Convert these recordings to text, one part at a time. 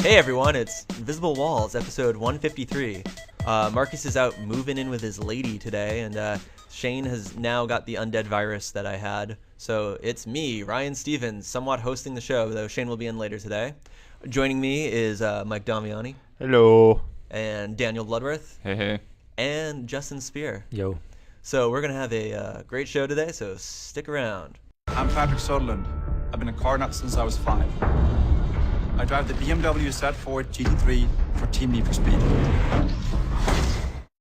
Hey everyone, it's Invisible Walls, episode 153. Marcus is out moving in with his lady today, and Shane has now got the undead virus that I had. So it's me, Ryan Stevens, somewhat hosting the show, though Shane will be in later today. Joining me is Mike Damiani. Hello. And Daniel Bloodworth. Hey. And Justin Spear. Yo. So we're going to have a great show today, so stick around. I'm Patrick Sutherland. I've been a car nut since I was 5. I drive the BMW Z4 GT3 for Team Need for Speed.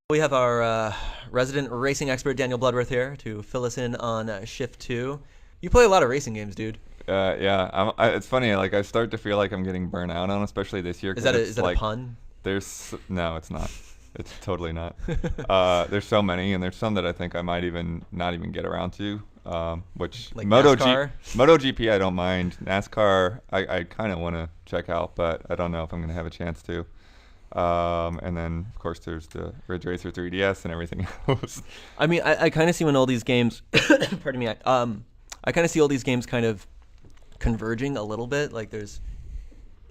We have our resident racing expert, Daniel Bloodworth, here to fill us in on Shift 2. You play a lot of racing games, dude. Yeah. It's funny. Like I start to feel like I'm getting burnt out on, especially this year. Is that a pun? No, it's not. It's totally not. There's so many, and there's some that I think I might not even get around to. Which like NASCAR? MotoGP I don't mind. NASCAR I kind of want to check out, but I don't know if I'm going to have a chance to. And then of course there's the Ridge Racer 3DS and everything else. I mean, I kind of see when all these games, pardon me, I kind of see all these games kind of converging a little bit. Like there's,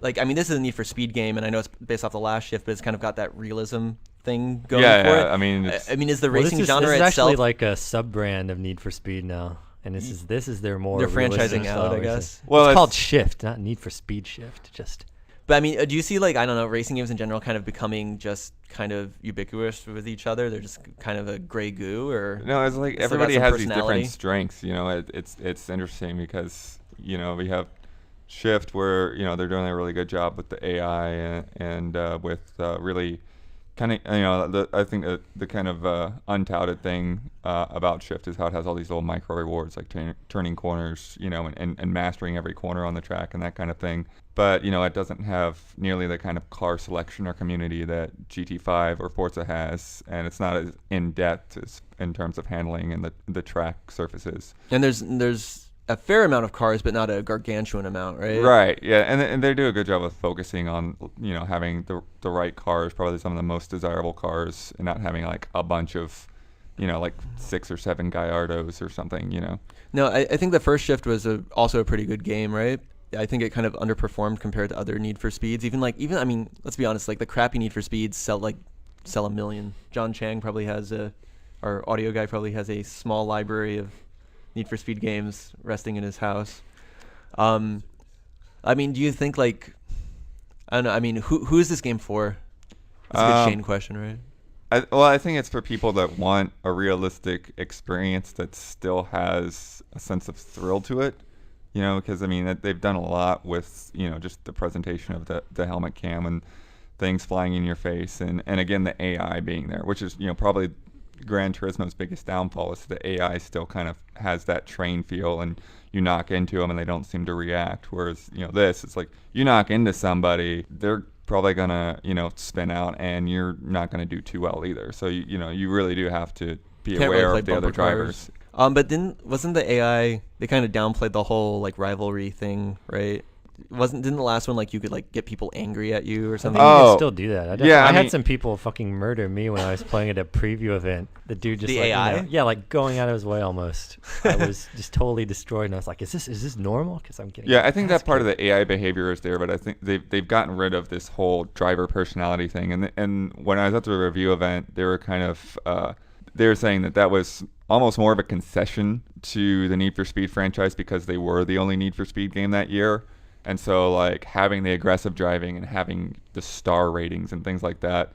I mean, this is a Need for Speed game, and I know it's based off the last Shift, but it's kind of got that realism thing going for it. I mean, is the racing genre this is itself actually like a sub brand of Need for Speed now, and this is their more they're franchising realistic out, style I racing. guess. Well, it's called Shift, not Need for Speed Shift. But I mean, do you see I don't know, racing games in general kind of becoming just kind of ubiquitous with each other? They're just kind of a gray goo, or no, it's like still got everybody some has these personality? different strengths. You know, it's interesting because we have Shift where they're doing a really good job with the AI and with really kind of I think the kind of untouted thing about Shift is how it has all these little micro rewards like turning corners, and mastering every corner on the track and that kind of thing. But it doesn't have nearly the kind of car selection or community that GT5 or Forza has, and it's not as in depth as in terms of handling and the track surfaces. And there's a fair amount of cars, but not a gargantuan amount, right? Right. Yeah, and they do a good job of focusing on having the right cars, probably some of the most desirable cars, and not having like a bunch of like 6 or 7 Gallardos or something. No, I think the first Shift was also a pretty good game, right? I think it kind of underperformed compared to other Need for Speeds. Even I mean, let's be honest, like the crappy Need for Speeds sell a million. John Chang probably has our audio guy probably has a small library of Need for Speed games resting in his house. I mean, do you think I don't know, I mean, who is this game for? That's a good Shane question, right? I think it's for people that want a realistic experience that still has a sense of thrill to it. Because I mean they've done a lot with just the presentation of the helmet cam and things flying in your face, and again the AI being there, which is probably Gran Turismo's biggest downfall is the AI still kind of has that train feel, and you knock into them and they don't seem to react. Whereas it's like you knock into somebody, they're probably gonna spin out, and you're not gonna do too well either. So you really do have to be aware of the other drivers. But wasn't the AI, they kind of downplayed the whole rivalry thing, right? Didn't the last one you could get people angry at you or something? You can still do that. I mean, had some people fucking murder me when I was playing at a preview event. The dude just the AI? going out of his way almost. I was just totally destroyed, and I was like, is this normal? Because I'm getting I think that part of the AI behavior is there, but I think they've gotten rid of this whole driver personality thing. And when I was at the review event, they were kind of they were saying that was almost more of a concession to the Need for Speed franchise because they were the only Need for Speed game that year. And so having the aggressive driving and having the star ratings and things like that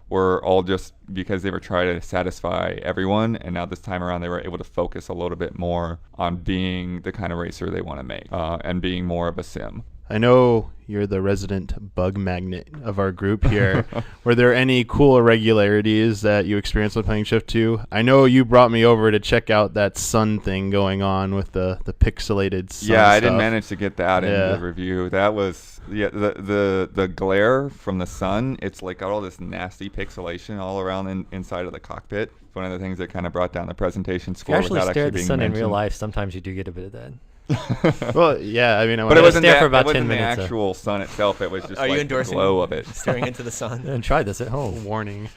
were all just because they were trying to satisfy everyone. And now this time around, they were able to focus a little bit more on being the kind of racer they want to make and being more of a sim. I know you're the resident bug magnet of our group here. Were there any cool irregularities that you experienced when playing Shift 2? I know you brought me over to check out that sun thing going on with the pixelated sun Yeah, I stuff. didn't manage to get that in the review. That was the glare from the sun. It's got all this nasty pixelation all around inside of the cockpit. One of the things that kind of brought down the presentation score. If you actually without stare at actually the being sun mentioned. in real life, sometimes you do get a bit of that. Well, yeah, I mean, But it wasn't stare that, for about it wasn't 10 the minutes, actual sun itself. It was just Are you the endorsing glow of it. staring into the sun? And try this at home. warning.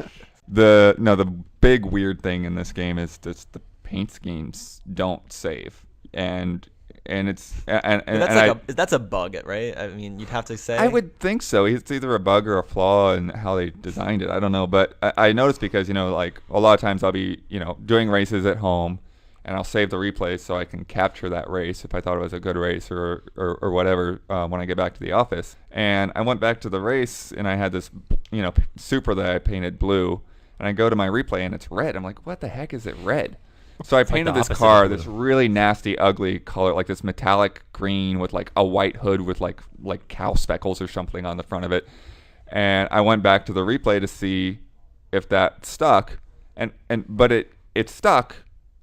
The big weird thing in this game is just the paint schemes don't save. And and it's But that's a bug, right? I mean, you'd have to say. I would think so. It's either a bug or a flaw in how they designed it. I don't know, but I noticed because like a lot of times I'll be doing races at home, and I'll save the replay so I can capture that race if I thought it was a good race or whatever when I get back to the office. And I went back to the race, and I had this Supra that I painted blue, and I go to my replay and it's red. I'm like, what the heck is it red? So I painted this car this really nasty, ugly color, like this metallic green with like a white hood with like cow speckles or something on the front of it. And I went back to the replay to see if that stuck, but it stuck,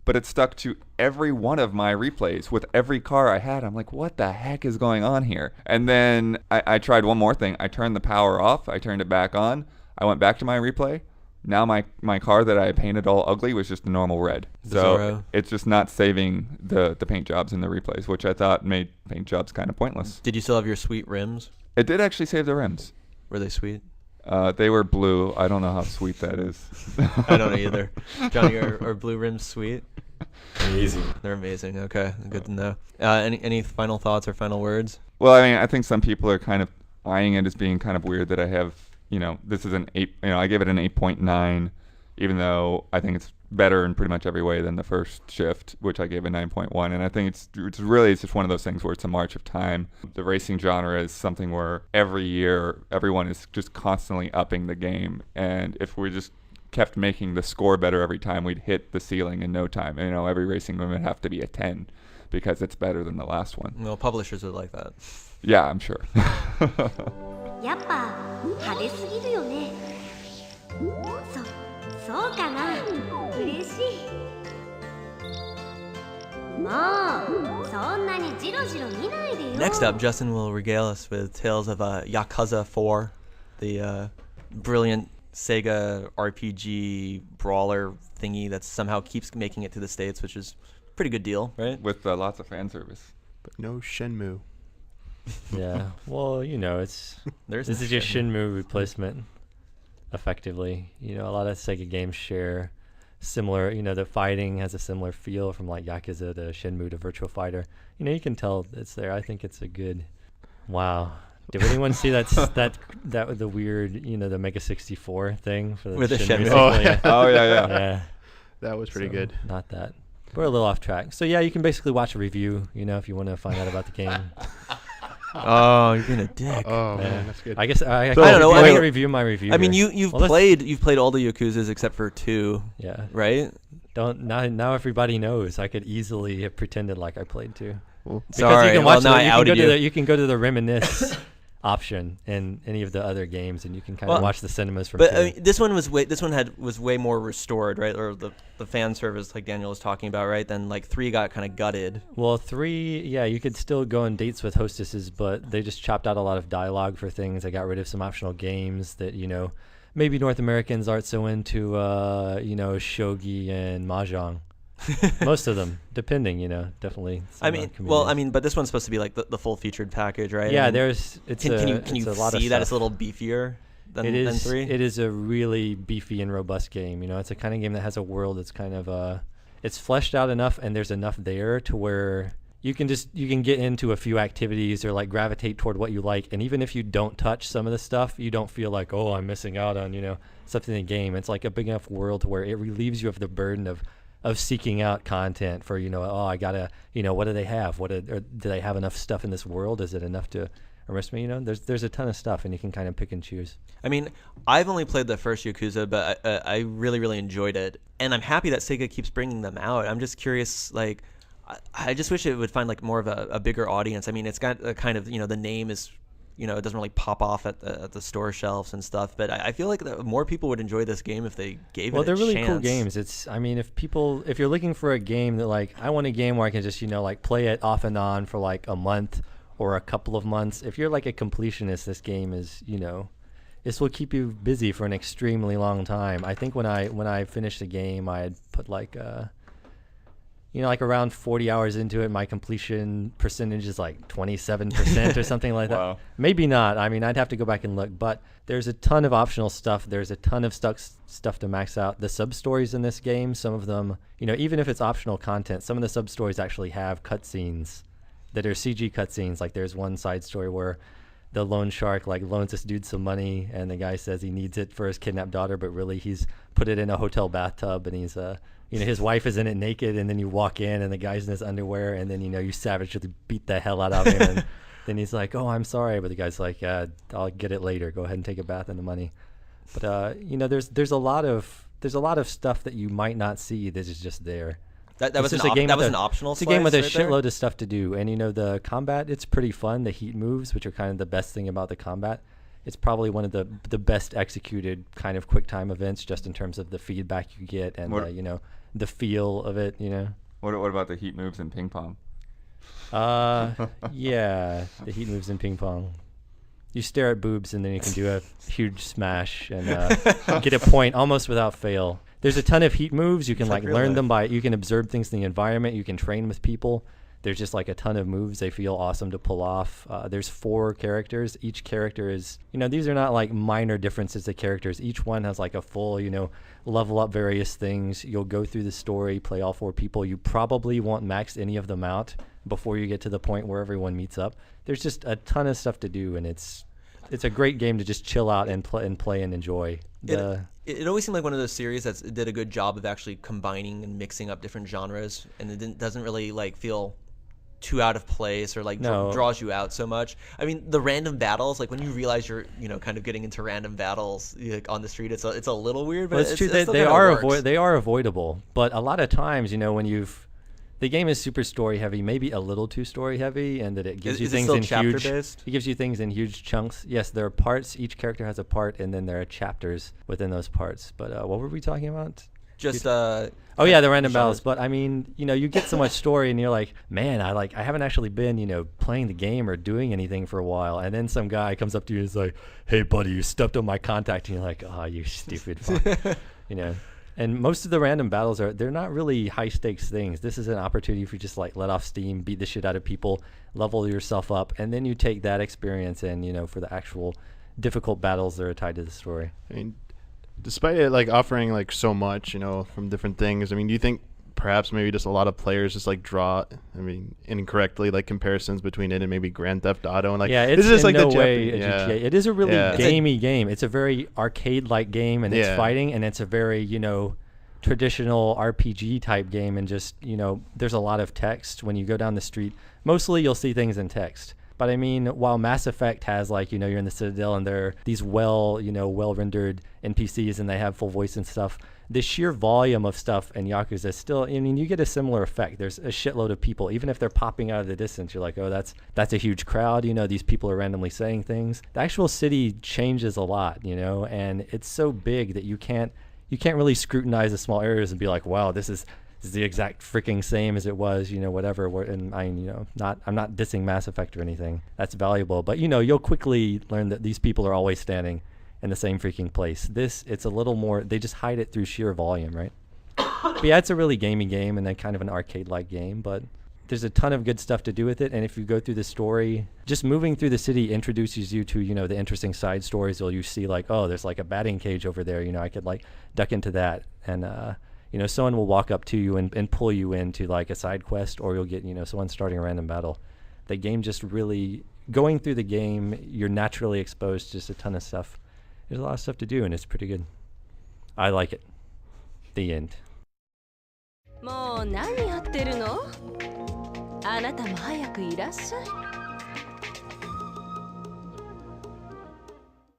but it stuck to every one of my replays with every car I had. I'm like, what the heck is going on here? And then I tried one more thing. I turned the power off. I turned it back on. I went back to my replay. Now my car that I painted all ugly was just a normal red. So it's just not saving the paint jobs in the replays, which I thought made paint jobs kind of pointless. Did you still have your sweet rims? It did actually save the rims. Were they sweet? They were blue. I don't know how sweet that is. I don't know either. Johnny, are blue rims sweet? Amazing. They're amazing. Okay, good to know. Any final thoughts or final words? Well, I mean, I think some people are kind of eyeing it as being kind of weird that I have, this is an 8, I gave it an 8.9, even though I think it's better in pretty much every way than the first shift, which I gave a 9.1. And I think it's just one of those things where it's a march of time. The racing genre is something where every year everyone is just constantly upping the game. And if we just kept making the score better every time, we'd hit the ceiling in no time. And, every racing game would have to be a 10 because it's better than the last one. Well, publishers would like that. Yeah, I'm sure. やっぱ派手すぎるよね。そうかな。嬉しい。もうそんなにジロジロ見ないでよ。 Next up, Justin will regale us with tales of Yakuza 4, the brilliant Sega RPG brawler thingy that somehow keeps making it to the States, which is a pretty good deal, right? With lots of fan service. But no Shenmue. Yeah. Well, this is just Shenmue replacement, effectively. A lot of Sega games share similar, the fighting has a similar feel from like Yakuza to Shenmue to Virtua Fighter. You can tell it's there. I think it's a good. Wow. Did anyone see that the weird, the Mega 64 thing for the With the Shenmue? Shenmue. Yeah. Oh, yeah. Yeah. That was pretty good. Not that. We're a little off track. So yeah, you can basically watch a review, if you want to find out about the game. Oh, you're being a dick. Oh, man, that's good. I guess I don't know. I I can mean, review my review. I mean, here. you've Well, played all the Yakuzas except for 2, Yeah. right? Now everybody knows. I could easily have pretended like I played 2. Well, Because sorry. you can Well, watch now I outed you. You can go to the reminisce option in any of the other games, and you can kind of watch the cinemas from. But 2. I mean, this one was way more restored, right? Or the fan service, like Daniel was talking about, right? Then like 3 got kind of gutted. Well, 3, yeah, you could still go on dates with hostesses, but they just chopped out a lot of dialogue for things. They got rid of some optional games that maybe North Americans aren't so into, shogi and mahjong. Most of them, depending, definitely. I mean, but this one's supposed to be like the full featured package, right? Yeah, I mean, can you a lot of see that it's a stuff. little beefier than It is. 3? It is a really beefy and robust game. It's a kind of game that has a world that's kind of it's fleshed out enough, and there's enough there to where you can get into a few activities or like gravitate toward what you like, and even if you don't touch some of the stuff, you don't feel like, oh, I'm missing out on something in the game. It's like a big enough world to where it relieves you of the burden of seeking out content for I gotta what do they have, or do they have enough stuff in this world, is it enough to immerse me? There's a ton of stuff, and you can kind of pick and choose. I mean, I've only played the first Yakuza, but I really, really enjoyed it, and I'm happy that Sega keeps bringing them out. I'm just curious, like, I just wish it would find like more of a bigger audience. I mean, it's got a kind of the name is it doesn't really pop off at the store shelves and stuff, but I feel like more people would enjoy this game if they gave it a chance. Well, they're really cool games. If you're looking for a game that like, I want a game where I can just like play it off and on for like a month or a couple of months. If you're like a completionist, this game is this will keep you busy for an extremely long time. I think when I finished the game, I had put like like around 40 hours into it. My completion percentage is like 27% or something like that. Wow. Maybe not. I mean, I'd have to go back and look, but there's a ton of optional stuff. There's a ton of stuff to max out. The sub-stories in this game, some of them, even if it's optional content, some of the sub-stories actually have cutscenes that are CG cutscenes. Like there's one side story where the loan shark like loans this dude some money, and the guy says he needs it for his kidnapped daughter, but really he's put it in a hotel bathtub, and he's his wife is in it naked, and then you walk in and the guy's in his underwear, and then you savagely beat the hell out of him, and then he's like, "Oh, I'm sorry," but the guy's like, "I'll get it later. Go ahead and take a bath in the money." But there's a lot of stuff that you might not see that is just there. That was an optional. It's a game with a slice right shitload of stuff to do, and the combat, it's pretty fun. The heat moves, which are kind of the best thing about the combat, it's probably one of the best executed kind of quick time events, just in terms of the feedback you get and the feel of it. What about the heat moves in ping pong? Yeah, the heat moves in ping pong. You stare at boobs and then you can do a huge smash and get a point almost without fail. There's a ton of heat moves. You can learn them you can observe things in the environment. You can train with people. There's just a ton of moves. They feel awesome to pull off. There's 4 characters. Each character is, these are not minor differences to characters. Each one has a full, level up various things. You'll go through the story, play all 4 people. You probably won't max any of them out before you get to the point where everyone meets up. There's just a ton of stuff to do, and it's a great game to just chill out and play and enjoy. It always seemed like one of those series that did a good job of actually combining and mixing up different genres, and it doesn't really feel too out of place or draws you out so much. I mean, the random battles, when you realize you're kind of getting into random battles on the street, it's a little weird, but well, it's true. They are avoidable, but a lot of times when the game is super story heavy, maybe a little too story heavy, and that it gives you things in huge. It gives you things in huge chunks. Yes, there are parts. Each character has a part, and then there are chapters within those parts. But what were we talking about? Just the random battles. But I mean, you get so much story, and you're like, man, I haven't actually been playing the game or doing anything for a while, and then some guy comes up to you and is like, hey buddy, you stepped on my contact, and you're like, oh, you stupid fuck. And most of the random battles they're not really high stakes things. This is an opportunity for you just let off steam, beat the shit out of people, level yourself up, and then you take that experience and for the actual difficult battles that are tied to the story. I mean, despite it offering so much, from different things, I mean, do you think perhaps maybe just a lot of players just draw, incorrectly comparisons between it and maybe Grand Theft Auto and it's this is in no the way a GTA. It is a really gamey game. It's a very arcade-like game, and it's fighting, and it's a very traditional RPG type game, and just there's a lot of text when you go down the street. Mostly you'll see things in text. But I mean, while Mass Effect has you're in the Citadel and there are these well rendered NPCs and they have full voice and stuff, the sheer volume of stuff in Yakuza still, you get a similar effect. There's a shitload of people. Even if they're popping out of the distance, you're like, oh, that's a huge crowd. These people are randomly saying things. The actual city changes a lot, and it's so big that you can't really scrutinize the small areas and be like, wow, this is the exact freaking same as it was, whatever. And I'm not dissing Mass Effect or anything. That's valuable, but you'll quickly learn that these people are always standing in the same freaking place. It's a little more, they just hide it through sheer volume, right? But yeah, it's a really gamey game and then kind of an arcade-like game, but there's a ton of good stuff to do with it. And if you go through the story, just moving through the city introduces you to, the interesting side stories. Or you see oh, there's a batting cage over there. I could duck into that. And, someone will walk up to you and pull you into a side quest, or you'll get, someone starting a random battle. The game just really, going through the game, you're naturally exposed to just a ton of stuff. There's a lot of stuff to do, and it's pretty good. I like it. The end. もう何やってるの？あなたも早くいらっしゃい。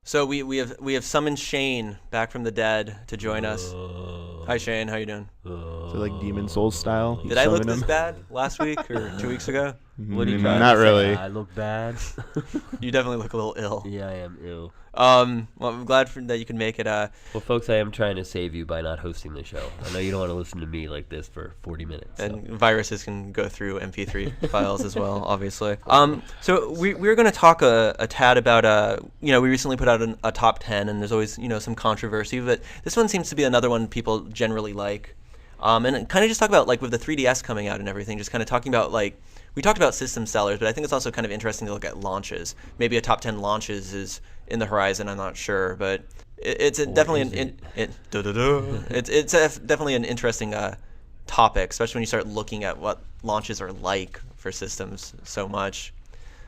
So we have summoned Shane back from the dead to join us. Hi Shane, how you doing? So Demon Souls style. Did I look this bad last week or 2 weeks ago? What are you trying Not to say? really. I look bad. You definitely look a little ill. Yeah, I am ill. Well, I'm glad that you can make it. Well, folks, I am trying to save you by not hosting the show. I know you don't want to listen to me like this for 40 minutes. And viruses can go through MP3 files as well, obviously. So we're going to talk a tad about, we recently put out a top 10, and there's always, some controversy, but this one seems to be another one people generally like. And kind of just talk about, with the 3DS coming out and everything, just kind of talking about, we talked about system sellers, but I think it's also kind of interesting to look at launches. Maybe a top 10 launches is in the horizon, I'm not sure, but it's definitely definitely an interesting topic, especially when you start looking at what launches are like for systems so much.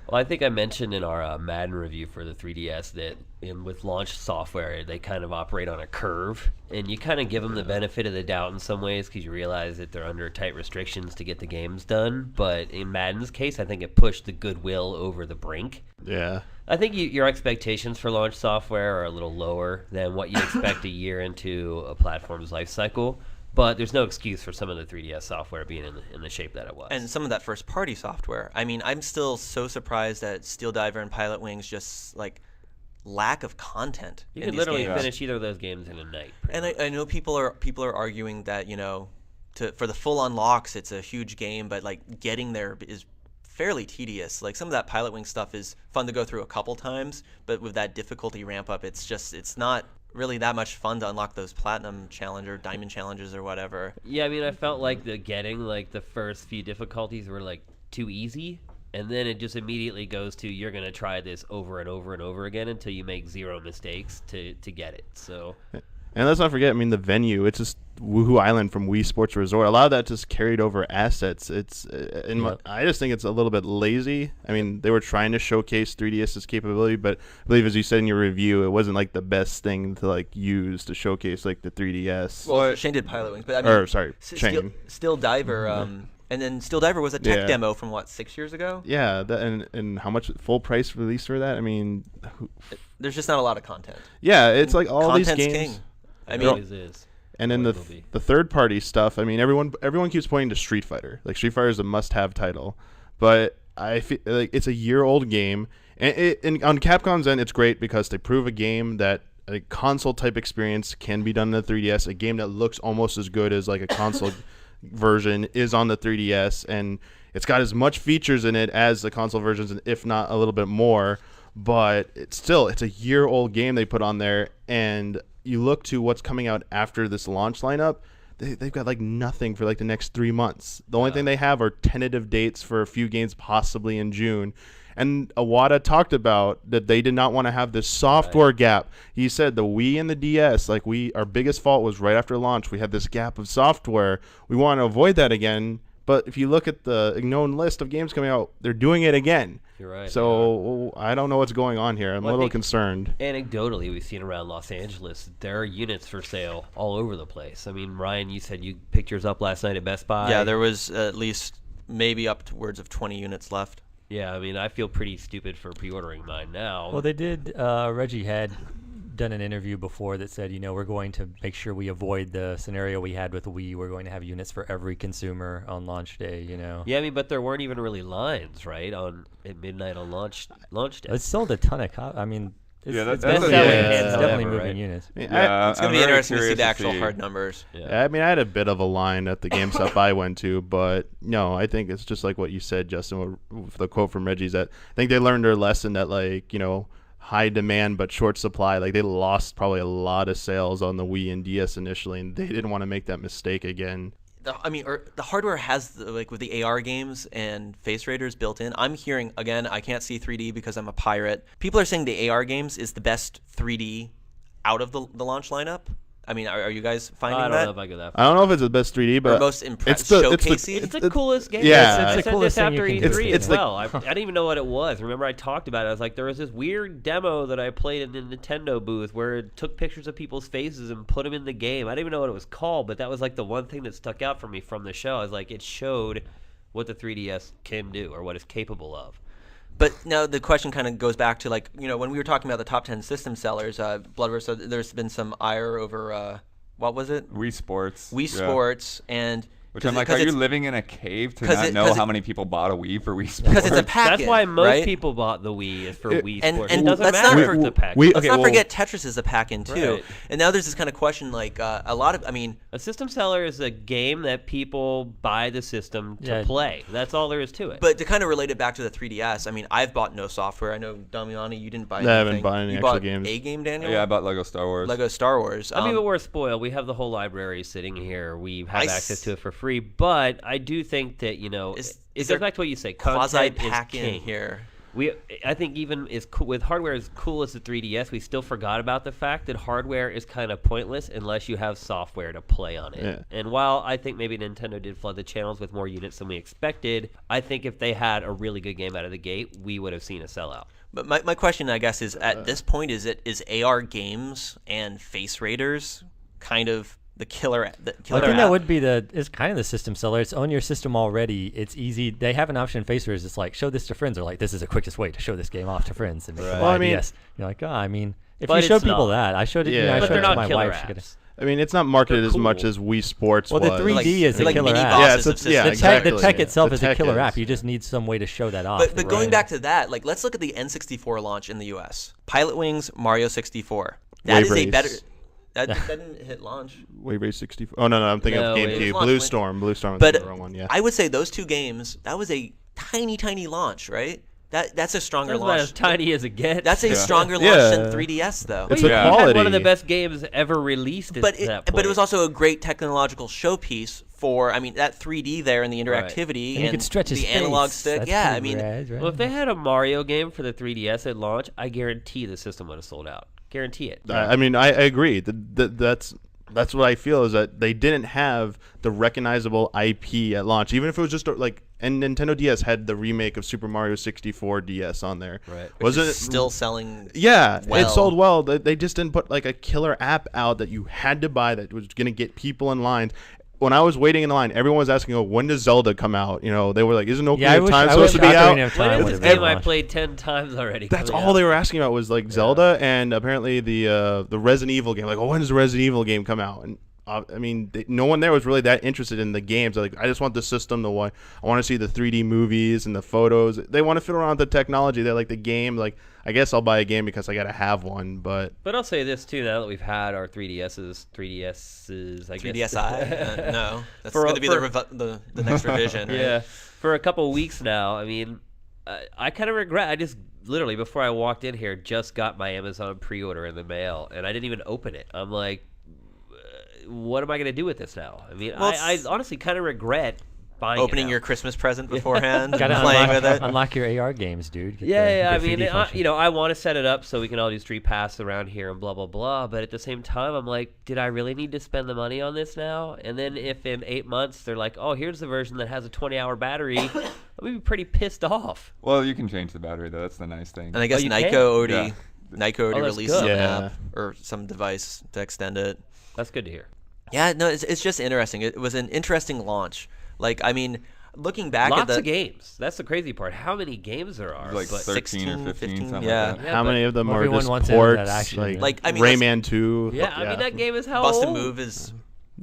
Well, I think I mentioned in our Madden review for the 3DS that with launch software, they kind of operate on a curve, and you kind of give them the benefit of the doubt in some ways because you realize that they're under tight restrictions to get the games done. But in Madden's case, I think it pushed the goodwill over the brink. Yeah. I think your expectations for launch software are a little lower than what you expect a year into a platform's life cycle. But there's no excuse for some of the 3DS software being in the shape that it was. And some of that first-party software. I mean, I'm still so surprised at Steel Diver and Pilot Wings just, like, lack of content You in could these literally games. finish either of those games in a night. And I know people are arguing that, you know, for the full unlocks, it's a huge game, but, like, getting there is fairly tedious. Like, some of that Pilot Wings stuff is fun to go through a couple times, but with that difficulty ramp-up, it's not really that much fun to unlock those platinum challenge or diamond challenges or whatever. Yeah, I mean, I felt like the first few difficulties were like too easy, and then it just immediately goes to you're gonna try this over and over and over again until you make 0 mistakes to get it. So. And let's not forget, I mean, the venue, it's just Woohoo Island from Wii Sports Resort. A lot of that just carried over assets. I just think it's a little bit lazy. I mean, they were trying to showcase 3DS's capability, but I believe, as you said in your review, it wasn't like the best thing to like use to showcase like the 3DS. Well, Shane did Pilot Wings, but I mean, Shane. Steel Diver, and then Steel Diver was a tech demo from what, 6 years ago? Yeah, and how much full price release for that? I mean, there's just not a lot of content. Yeah, it's like all Content's these games. king. I mean, and then the third party stuff. I mean, everyone keeps pointing to Street Fighter. Like, Street Fighter is a must-have title, but I feel like it's a year-old game, and on Capcom's end, it's great because they prove a game that a console type experience can be done in the 3DS. A game that looks almost as good as like a console version is on the 3DS, and it's got as much features in it as the console versions, if not a little bit more. But it's a year-old game they put on there, and you look to what's coming out after this launch lineup, they've got like nothing for like the next 3 months. The only thing they have are tentative dates for a few games, possibly in June. And Iwata talked about that they did not want to have this software gap. He said the Wii and the DS, like our biggest fault was right after launch. We had this gap of software. We want to avoid that again. But if you look at the known list of games coming out, they're doing it again. You're right. So I don't know what's going on here. I'm a little concerned. Anecdotally, we've seen around Los Angeles, there are units for sale all over the place. I mean, Ryan, you said you picked yours up last night at Best Buy. Yeah, there was at least maybe upwards of 20 units left. Yeah, I mean, I feel pretty stupid for pre-ordering mine now. Well, they did. Reggie had done an interview before that said, we're going to make sure we avoid the scenario we had with Wii. We're going to have units for every consumer on launch day. Yeah, I mean, but there weren't even really lines, right, at midnight on launch day. It sold a ton of I mean, it's definitely moving units. Yeah, it's going to be interesting to see the actual hard numbers. Yeah, I mean, I had a bit of a line at the GameStop I went to, but no, I think it's just like what you said, Justin, with the quote from Reggie's that I think they learned their lesson that, like, high demand but short supply. Like, they lost probably a lot of sales on the Wii and DS initially, and they didn't want to make that mistake again. The hardware has with the AR games and face raiders built in. I'm hearing, again, I can't see 3D because I'm a pirate. People are saying the AR games is the best 3D out of the launch lineup. I mean, are you guys finding that? I don't know if I go that far. I don't know if it's the best 3D, but most showcasey. It's the coolest game. Yeah, it's the coolest thing after E3 it's as well. I didn't even know what it was. Remember, I talked about it. I was like, there was this weird demo that I played in the Nintendo booth where it took pictures of people's faces and put them in the game. I didn't even know what it was called, but that was like the one thing that stuck out for me from the show. I was like, it showed what the 3DS can do or what it's capable of. But now the question kind of goes back to, like, when we were talking about the top 10 system sellers, Bloodverse, there's been some ire over what was it? Wii Sports. Sports, and which I'm like, are you living in a cave to not know how many people bought a Wii for Wii Sports? Because it's a package. That's why most right? people bought the Wii for Wii Sports. And it doesn't let's matter not if it's a package. Let's not forget Tetris is a pack-in too. Right. And now there's this kind of question, like a lot of, a system seller is a game that people buy the system to play. That's all there is to it. But to kind of relate it back to the 3DS, I mean, I've bought no software. I know, Damiani, you didn't buy anything. I haven't bought any actual games. A game, Daniel? Yeah, I bought Lego Star Wars. I mean, but we're spoiled. We have the whole library sitting here. We have access to it for free. But I do think that, it goes back to what you say. Quasi Content pack is in king. here. I think even with hardware as cool as the 3DS, we still forgot about the fact that hardware is kind of pointless unless you have software to play on it. Yeah. And while I think maybe Nintendo did flood the channels with more units than we expected, I think if they had a really good game out of the gate, we would have seen a sellout. But my question, I guess, is at this point, is AR games and Face Raiders kind of the killer I think app? that would be it's kind of the system seller. It's on your system already. It's easy. They have an option in Face Raiders. It's like, show this to friends, or like, this is the quickest way to show this game off to friends. And make them Well, I buy mean- DS. You're like, if But you show it's people not. that, I showed it. Yeah. I But showed they're it to not my killer wife. She apps. I mean, it's not marketed They're as much cool. as Wii Sports Well, the was. 3D is They're the like killer mini app. bosses Yeah, of it's- yeah, systems. exactly. The tech itself The is a tech killer is. app. You just need some way to show that off. But going back to that, like, let's look at the N64 launch in the U.S. Pilot Wings, Mario 64. That Wave is a Race. better. That didn't hit launch. Wave Race 64. Oh, no, I'm thinking No, of Wave GameCube. Race. Blue Storm. Blue Storm was But the wrong one, yeah. I would say those two games, that was a tiny launch, right? That's a stronger That's about as launch. tiny as it gets. That's a stronger launch Yeah. than 3DS, though. It's You the had quality. one of the best games ever released at but that point. but it was also a great technological showpiece for, I mean, that 3D there and the interactivity And you could stretch his the analog face. stick. That's Yeah, I pretty mean, rad, right? Well, if they had a Mario game for the 3DS at launch, I guarantee the system would have sold out. Guarantee it. I mean, I agree. That's what I feel is that they didn't have the recognizable IP at launch. Even if it was just like, and Nintendo DS had the remake of Super Mario 64 DS on there. Right. Wasn't it still selling. Yeah, well. it sold well. They just didn't put like a killer app out that you had to buy that was going to get people in line. When I was waiting in the line, everyone was asking, "Oh, when does Zelda come out?" You know, they were like, "Isn't Ocarina of Time supposed to be out?" When is this game I played 10 times already? That's coming all out? they were asking about was like Zelda and apparently the Resident Evil game. Like, oh, when does the Resident Evil game come out? And I mean, no one there was really that interested in the games. Like, I just want the system. I want to see the 3D movies and the photos. They want to fiddle around with the technology. They like the game. Like, I guess I'll buy a game because I gotta have one. But I'll say this too. Now that we've had our 3DSs, I guess. 3DSi? No, that's For- going to be for- the next revision. Right? Yeah, for a couple of weeks now. I mean, I kind of regret. I just literally before I walked in here, just got my Amazon pre-order in the mail, and I didn't even open it. I'm like, what am I going to do with this now? I mean, Well, I honestly kind of regret buying Opening it now. your Christmas present beforehand, Gotta and playing with it. unlock your AR games, dude. Get Yeah, the I mean, graffiti function. I want to set it up so we can all do Street Pass around here and blah, blah, blah. But at the same time, I'm like, did I really need to spend the money on this now? And then if in 8 months they're like, oh, here's the version that has a 20-hour battery, I'm going to be pretty pissed off. Well, you can change the battery though. That's the nice thing. And I guess you Nyko can? already, Yeah. Nyko already Oh, that's released good. some Yeah. app or some device to extend it. That's good to hear. Yeah, no, it's just interesting. It was an interesting launch. Like, I mean, looking back Lots at the of games. That's the crazy part. How many games there are? like but 13 or 15, 15, something yeah. like that. Yeah, how but many of them are everyone just wants into that ports? action, Like, I mean, Rayman 2. yeah, I mean, that game is how Bust a old? Move is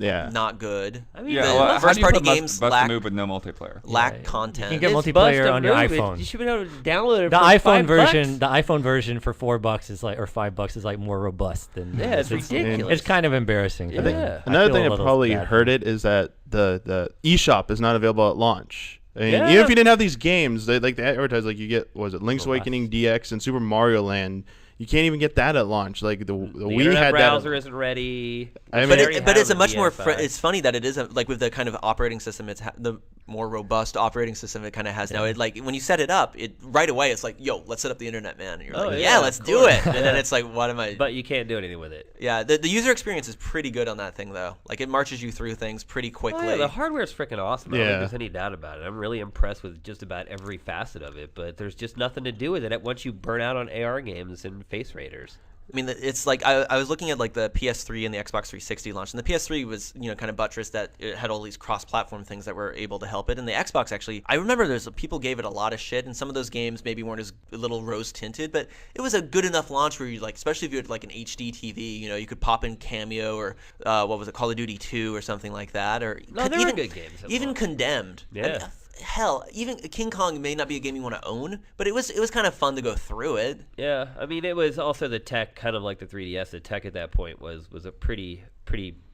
Yeah. not good. I mean, Yeah, The well, how do first you party put Bust- games Bust lack- a Move with no multiplayer? Lack content. You can get it's multiplayer Bust a on your Move. iPhone. You should be able to download it. The for iPhone $5. version, the iPhone version for $4 is like, or $5 is like more robust than. Yeah, it's ridiculous. It's kind of embarrassing. I think I Another feel thing a that little probably bad hurt for it is that the eShop is not available at launch. I mean, Yeah. even if you didn't have these games, they advertise like you get Link's For Awakening DX and Super Mario Land. You can't even get that at launch. Like the The Wii internet had browser that. isn't ready. I mean- But, They already but have it's a the much more. DSi. It's funny that it is like with the kind of operating system. It's the more robust operating system it kind of has now. It like when you set it up, it right away it's like, yo, let's set up the internet, man. And you're Oh, like, yeah, yeah, of let's do course. it. And then it's like, what am I? But you can't do anything with it. Yeah, the user experience is pretty good on that thing though. Like it marches you through things pretty Oh, quickly. yeah, the hardware is freaking awesome. I don't Yeah. think there's any doubt about it. I'm really impressed with just about every facet of it, but there's just nothing to do with it once you burn out on AR games and Face Raiders. I mean, it's like I was looking at like the PS3 and the Xbox 360 launch, and the PS3 was kind of buttressed that it had all these cross-platform things that were able to help it, and the Xbox actually, I remember people gave it a lot of shit, and some of those games maybe weren't as a little rose-tinted, but it was a good enough launch where you like, especially if you had like an HD TV, you could pop in Cameo or what was it, Call of Duty 2 or something like that, or No, there were good games at even launch. Condemned. I mean, Yeah. hell, even King Kong may not be a game you want to own, but it was kind of fun to go through it. Yeah, I mean, it was also the tech, kind of like the 3DS. The tech at that point was a pretty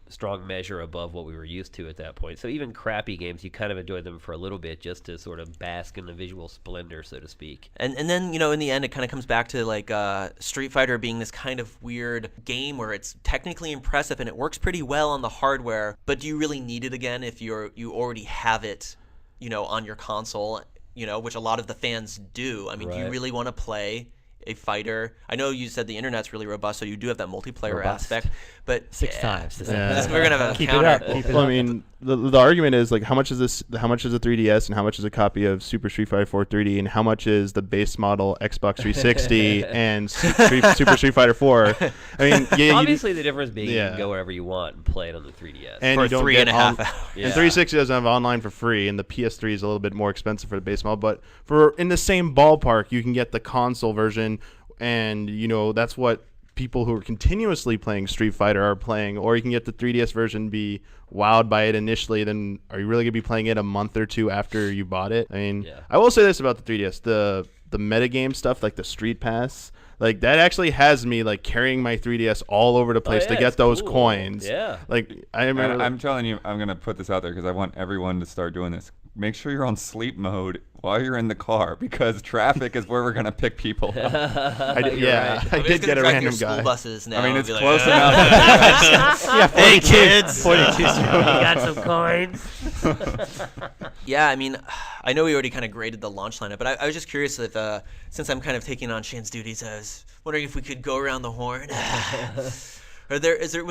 strong measure above what we were used to at that point. So even crappy games, you kind of enjoyed them for a little bit just to sort of bask in the visual splendor, so to speak. And then, in the end, it kind of comes back to like Street Fighter being this kind of weird game where it's technically impressive and it works pretty well on the hardware, but do you really need it again if you already have it, on your console? which a lot of the fans do. I mean, do you Right. really want to play a fighter? I know you said the internet's really robust, so you do have that multiplayer Robust. aspect. But 6 times. Yeah. we're gonna have a Keep counter. it up. Keep it Well, up. I mean, the argument is like, how much is a 3DS, and how much is a copy of Super Street Fighter 4 3D, and how much is the base model Xbox 360 and Super Street Fighter 4? I mean, Obviously, the difference being you Yeah. can go wherever you want and play it on the 3DS. and For you don't 3.5 get hours. Yeah. And 360 doesn't have online for free, and the PS3 is a little bit more expensive for the base model. But for in the same ballpark, you can get the console version, and that's what people who are continuously playing Street Fighter are playing. Or you can get the 3DS version, be wowed by it initially, then are you really gonna be playing it a month or two after you bought it? I mean, Yeah. I will say this about the 3DS: the metagame stuff, like the Street Pass. Like that actually has me like carrying my 3DS all over the place yeah, to it's get those cool. coins. Yeah. Like I And remember. I'm telling you, I'm gonna put this out there because I want everyone to start doing this. Make sure you're on sleep mode while you're in the car, because traffic is where we're gonna pick people up. I did, You're yeah, right. I We're just did gonna get a track your random school guy. buses now. I mean, and it's be like, close "Ah." enough. Hey kids. 42. You got some coins. Yeah, I mean, I know we already kind of graded the launch lineup, but I was just curious if, since I'm kind of taking on Shane's duties, I was wondering if we could go around the horn. Was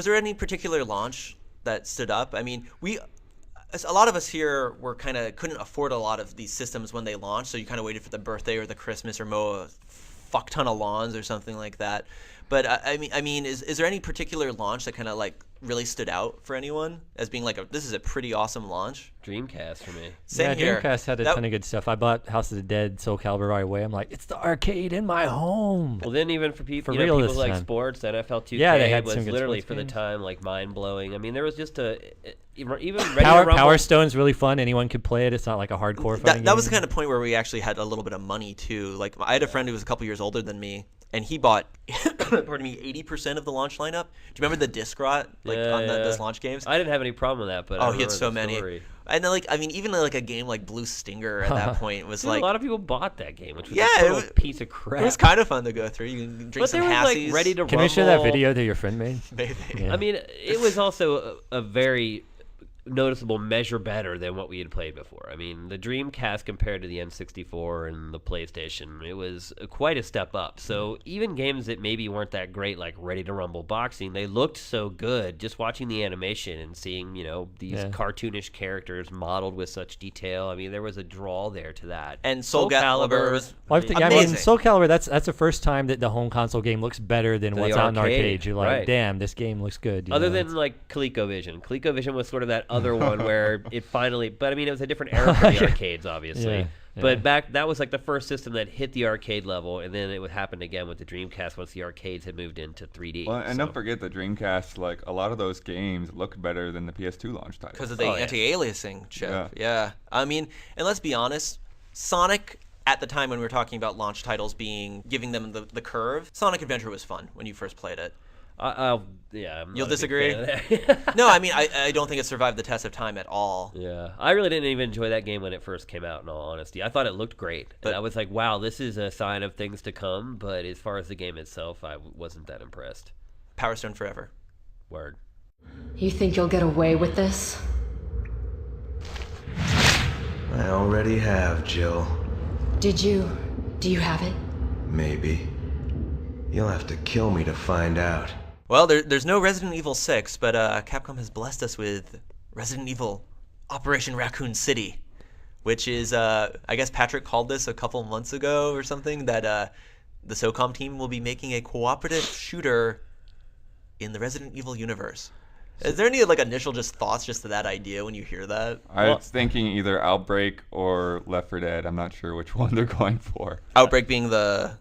there any particular launch that stood up? I mean, a lot of us here couldn't afford a lot of these systems when they launched, so you kind of waited for the birthday or the Christmas or mow a fuck ton of lawns or something like that. But I mean, is there any particular launch that kind of like really stood out for anyone as being like this is a pretty awesome launch? Dreamcast for me. Same here. Dreamcast had a That- ton of good stuff. I bought House of the Dead, Soul Calibur right away. I'm like, it's the arcade in my home. Well, then even for people, For real people this like time. sports, NFL 2K Yeah, they had was some good literally sports for the games. time like mind blowing. I mean, there was just even Ready to Power Rumble. Stone's really fun. Anyone could play it. It's not like a hardcore fighting That was the game. kind of point where we actually had a little bit of money too. Like I had a friend who was a couple years older than me, and he bought, pardon me, 80% of the launch lineup. Do you remember the disc rot on those launch games? I didn't have any problem with that, but I He had remember so the many. story. And then, like, I mean, even like a game like Blue Stinger at that point was Dude, like, a lot of people bought that game, which was Yeah, a it total was- piece of crap. it was kind of fun to go through. You can drink but some there was Hassies. like Ready to Can Rumble. we share that video that your friend made? Maybe. Yeah. I mean, it was also a very noticeable measure better than what we had played before. I mean, the Dreamcast compared to the N64 and the PlayStation, it was quite a step up. So even games that maybe weren't that great, like Ready to Rumble Boxing, they looked so good. Just watching the animation and seeing, these cartoonish characters modeled with such detail. I mean, there was a draw there to that. And Soul Calibur was Well, I mean, amazing. Soul Calibur, that's the first time that the home console game looks better than The what's out in arcade, arcade. You're like, right. damn, this game looks good. you Other know, than like ColecoVision. ColecoVision was sort of that other one where it finally, but I mean, it was a different era for the arcades, obviously. Yeah, But yeah. that was like the first system that hit the arcade level, and then it would happen again with the Dreamcast once the arcades had moved into 3D. Well, and so. don't forget the Dreamcast. Like a lot of those games look better than the PS2 launch titles. because of the Oh, yeah. anti-aliasing chip. Yeah. Yeah. I mean, and let's be honest, Sonic at the time when we were talking about launch titles giving them the curve, Sonic Adventure was fun when you first played it. Yeah. I'm You'll not a big disagree? fan of that. No, I mean, I don't think it survived the test of time at all. Yeah, I really didn't even enjoy that game when it first came out, in all honesty. I thought it looked great. But- And I was like, wow, this is a sign of things to come, but as far as the game itself, I wasn't that impressed. Power Stone forever. Word. You think you'll get away with this? I already have, Jill. Do you have it? Maybe. You'll have to kill me to find out. Well, there's no Resident Evil 6, but Capcom has blessed us with Resident Evil Operation Raccoon City, which is, I guess Patrick called this a couple months ago or something, that the SOCOM team will be making a cooperative shooter in the Resident Evil universe. Is there any like initial just thoughts just to that idea when you hear that? I was thinking either Outbreak or Left 4 Dead. I'm not sure which one they're going for. Outbreak being the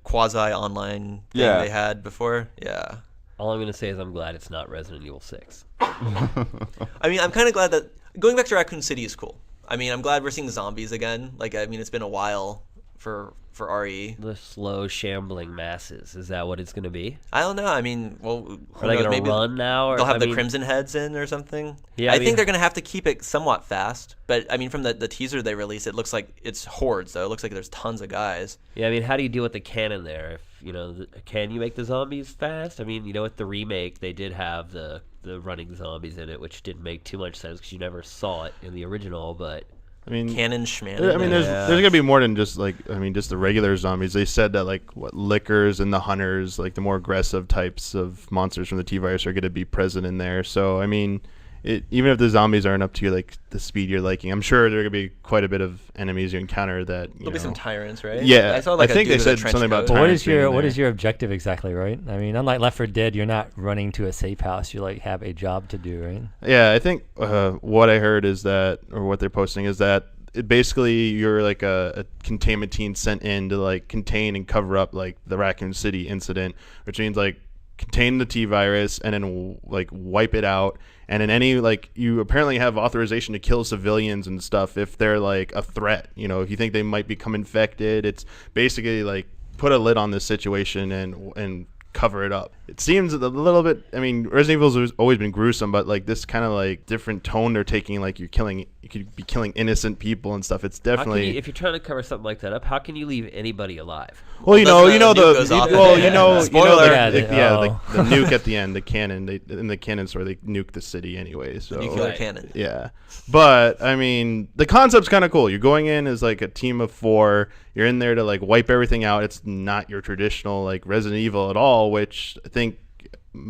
quasi-online thing Yeah. they had before? Yeah. All I'm going to say is I'm glad it's not Resident Evil 6. I mean, I'm kind of glad that going back to Raccoon City is cool. I mean, I'm glad we're seeing zombies again. Like, I mean, it's been a while for RE. The slow, shambling masses. Is that what it's going to be? I don't know. I mean, well, who Are they knows? going to Maybe run now? Or, they'll have I the mean, Crimson Heads in or something. Yeah, I I mean- think they're going to have to keep it somewhat fast. But, I mean, from the teaser they released, it looks like it's hordes, though. It looks like there's tons of guys. Yeah, I mean, how do you deal with the canon there? If can you make the zombies fast? I mean, with the remake, they did have the running zombies in it, which didn't make too much sense because you never saw it in the original. But I mean, Cannon Schmannon. I mean, there's gonna be more than just like just the regular zombies. They said that like lickers and the hunters, like the more aggressive types of monsters from the T-virus, are gonna be present in there. So I mean, even if the zombies aren't up to like the speed you're liking, I'm sure there are gonna be quite a bit of enemies you encounter that. There'll be some tyrants, right? Yeah, I saw like I think they said trench something about coat. tyrants. What is your objective exactly, right? I mean, unlike Left 4 Dead, you're not running to a safe house. You like have a job to do, right? Yeah, I think what I heard is that, or what they're posting is that basically you're like a containment team sent in to like contain and cover up like the Raccoon City incident, which means like contain the T-virus and then like wipe it out. And in any like you apparently have authorization to kill civilians and stuff if they're like a threat. If you think they might become infected, it's basically like put a lid on this situation and cover it up. It seems a little bit. I mean, Resident Evil's always been gruesome, but like this kind of like different tone they're taking. Like you could be killing innocent people and stuff. It's definitely. If you're trying to cover something like that up, how can you leave anybody alive? Well, the nuke at the end, the cannon. In the cannon story, they nuke the city anyway. So the nuclear cannon. Yeah, but I mean, the concept's kind of cool. You're going in as like a team of 4. You're in there to like wipe everything out. It's not your traditional like Resident Evil at all, which I think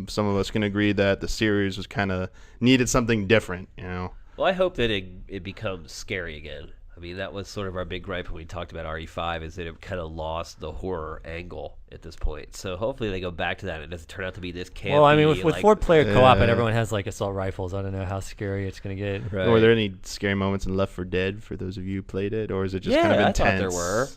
some of us can agree that the series was kind of needed something different. Well, I hope that it becomes scary again. I mean, that was sort of our big gripe when we talked about RE5, is that it kind of lost the horror angle at this point. So hopefully they go back to that and it doesn't turn out to be this campy. Well, I mean, with 4-player co-op and everyone has like assault rifles, I don't know how scary it's going to get. Right. Were there any scary moments in Left 4 Dead for those of you who played it, or is it just kind of intense? I thought there were.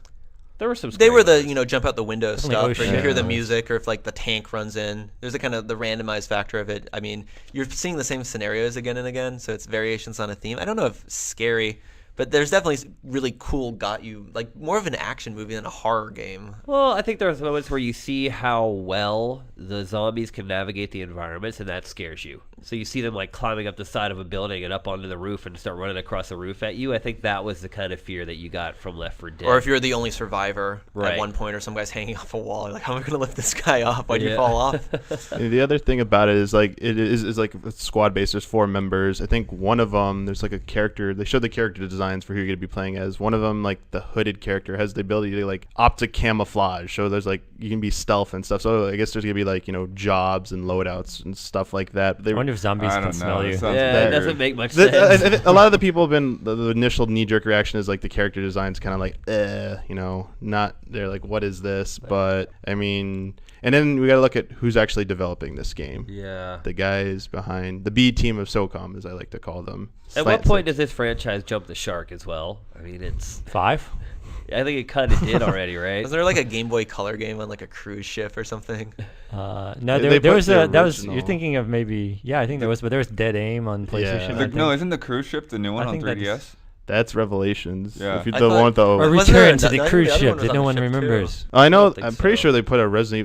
There were some. They were the jump out the window stuff, like or you hear the music, or if like the tank runs in. There's a kind of the randomized factor of it. I mean, you're seeing the same scenarios again and again, so it's variations on a theme. I don't know if scary, but there's definitely really cool, got you like more of an action movie than a horror game. Well, I think there's moments where you see how well the zombies can navigate the environments, and that scares you. So you see them like climbing up the side of a building and up onto the roof and start running across the roof at you. I think that was the kind of fear that you got from Left 4 Dead. Or if you're the only survivor right. at one point, or some guy's hanging off a wall, you're like, how am I going to lift this guy off? Why'd you fall off? The other thing about it is like it is like it's squad based. There's 4 members. I think one of them, there's like a character. They showed the character designs for who you're going to be playing as. One of them, like the hooded character, has the ability to like optic camouflage. So there's like you can be stealth and stuff. So I guess there's going to be like jobs and loadouts and stuff like that. I wonder if zombies can smell you. Yeah, it doesn't make much sense. A lot of the people have been the initial knee-jerk reaction is like the character design's kind of like not they're like, what is this? But I mean, and then we got to look at who's actually developing this game. Yeah, the guys behind the B team of SOCOM, as I like to call them. At what point does this franchise jump the shark as well? I mean, it's 5. I think it kind of did already, right? Was there like a Game Boy Color game on like a cruise ship or something? No, there was you're thinking of maybe, I think there was, but there was Dead Aim on PlayStation. Yeah. No, isn't the cruise ship the new one on 3DS? That's Revelations. Yeah. If you don't want the or Return to the cruise ship that no one remembers. I know. I'm pretty sure they put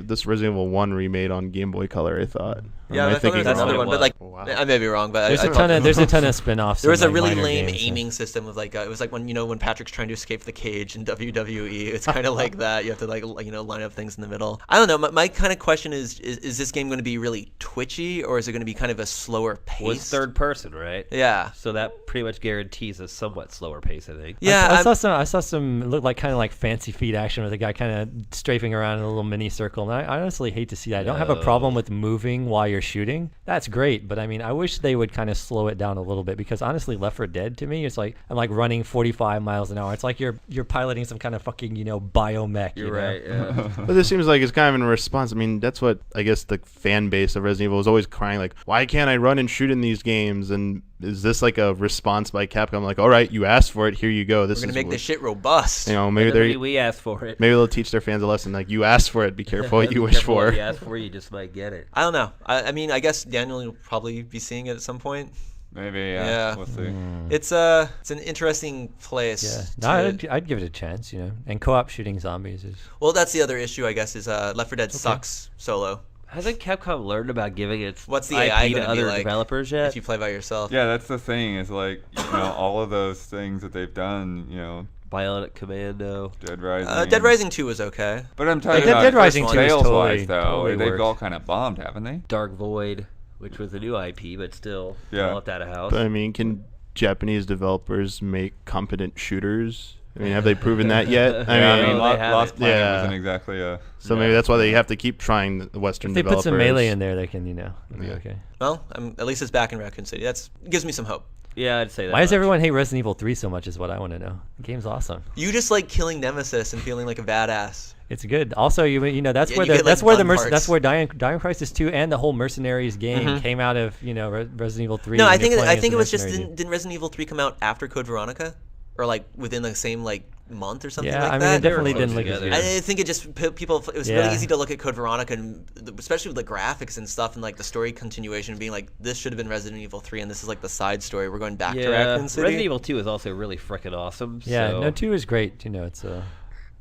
this Resident Evil 1 remade on Game Boy Color. I thought. Yeah, I thought there was another one, but like I may be wrong. But there's a ton of spin-offs. There was a really lame aiming system with like it was like when Patrick's trying to escape the cage in WWE. It's kind of like that. You have to like line up things in the middle. I don't know. My kind of question is this game going to be really twitchy, or is it going to be kind of a slower pace? Well, it's third person, right? Yeah. So that pretty much guarantees a somewhat slower pace, I think. Yeah, I saw some it looked like kind of like fancy feet action with a guy kind of strafing around in a little mini circle. And I honestly hate to see that. I don't have a problem with moving while you're shooting. That's great, but I mean, I wish they would kind of slow it down a little bit, because honestly, Left 4 Dead to me, it's like I'm like running 45 miles an hour. It's like you're piloting some kind of fucking biomech. You're right. Yeah. But this seems like it's kind of in response. I mean, that's what I guess the fan base of Resident Evil was always crying, like, why can't I run and shoot in these games? And is this like a response by Capcom? Like, all right, you asked for it, here you go. This We're gonna make this shit robust. Maybe we asked for it. Maybe they'll teach their fans a lesson. Like, you asked for it. Be careful what you wish for. What you asked for, you just might get it. I don't know. I mean, I guess Daniel will probably be seeing it at some point. Maybe, yeah. We'll see. It's an interesting place. Yeah, I'd give it a chance, And co-op shooting zombies is. Well, that's the other issue, I guess, is Left 4 Dead sucks solo. Hasn't Capcom learned about giving its what's the IP AI to other developers yet? If you play by yourself. Yeah, that's the thing. Is like all of those things that they've done. Bionic Commando, Dead Rising. Dead Rising 2 was okay. But I'm talking about Dead Rising 2 is totally, though. totally They've worked. all kind of bombed, haven't they? Dark Void, which was a new IP, but still developed out of house. But I mean, can Japanese developers make competent shooters? I mean, have they proven that yet? I mean, they haven't. Lost Planet Yeah. wasn't exactly a. So maybe that's why they have to keep trying the Western If they developers. put some melee in there, they can, it'll be Yeah. okay. Well, at least it's back in Raccoon City. That gives me some hope. Yeah, I'd say that. Why does much. everyone hate Resident Evil 3 so much is what I want to know. The game's awesome. You just like killing Nemesis and feeling like a badass. It's good. Also, you know that's Yeah, where you the get, that's like, where the gun that's parts. where Dying Crisis 2 and the whole Mercenaries game came out of. Resident Evil 3. No, when I you're think playing as it the was just mercenary dude. didn't Resident Evil 3 come out after Code Veronica, or like within the same like month or something Yeah, like I mean, that? it definitely They were didn't look as close good. together. I think it just people. It was Yeah. really easy to look at Code Veronica, and especially with the graphics and stuff, and like the story continuation, being like, this should have been Resident Evil 3, and this is like the side story. We're going back to Raccoon City. Resident Evil 2 is also really freaking awesome. Yeah, so. no, 2 is great. It's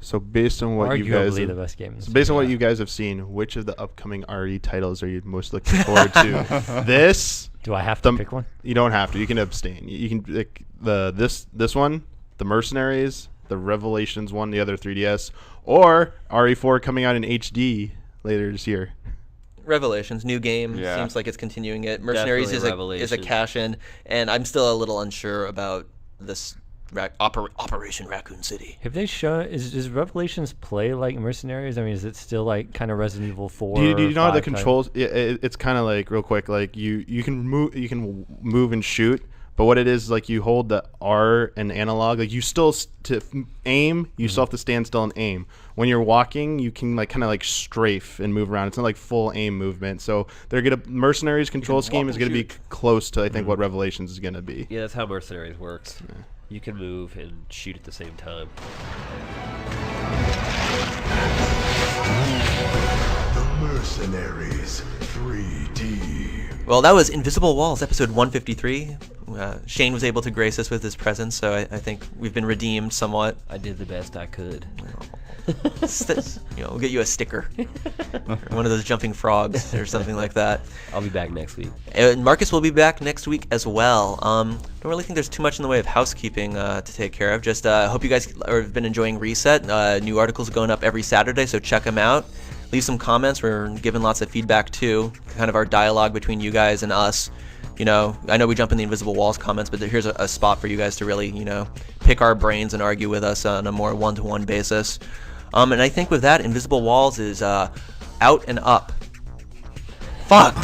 So based on what you guys, arguably the best game. so based on what you guys have seen, which of the upcoming RE titles are you most looking forward to? This. Do I have to pick one? You don't have to. You can abstain. You can pick this one, the Mercenaries, the Revelations one, the other 3DS, or RE4 coming out in HD later this year. Revelations, new game. Yeah. Seems like it's continuing it. Mercenaries is a Revelations. cash in, and I'm still a little unsure about this Operation Raccoon City. Have they shown? Does Revelations play like Mercenaries? I mean, is it still like kind of Resident Evil 4? Do you know how the 5 kind of- controls? It's kind of like real quick. Like you can move and shoot, but what it is like you hold the R and analog. Like you still to aim, you still have to stand still and aim. When you're walking, you can like kind of like strafe and move around. It's not like full aim movement. So Mercenaries control scheme is gonna be close to I think what Revelations is gonna be. Yeah, that's how Mercenaries works. You can move and shoot at the same time. The Mercenaries 3D. Well, that was Invisible Walls, episode 153. Shane was able to grace us with his presence, so I think we've been redeemed somewhat. I did the best I could. We'll get you a sticker, or one of those jumping frogs, or something like that. I'll be back next week. And Marcus will be back next week as well. Don't really think there's too much in the way of housekeeping to take care of. Just hope you guys have been enjoying Reset. New articles going up every Saturday, so check them out. Leave some comments. We're giving lots of feedback too. Kind of our dialogue between you guys and us. I know we jump in the Invisible Walls comments, but here's a spot for you guys to really, pick our brains and argue with us on a more one-to-one basis. And I think with that, Invisible Walls is out and up. Fuck!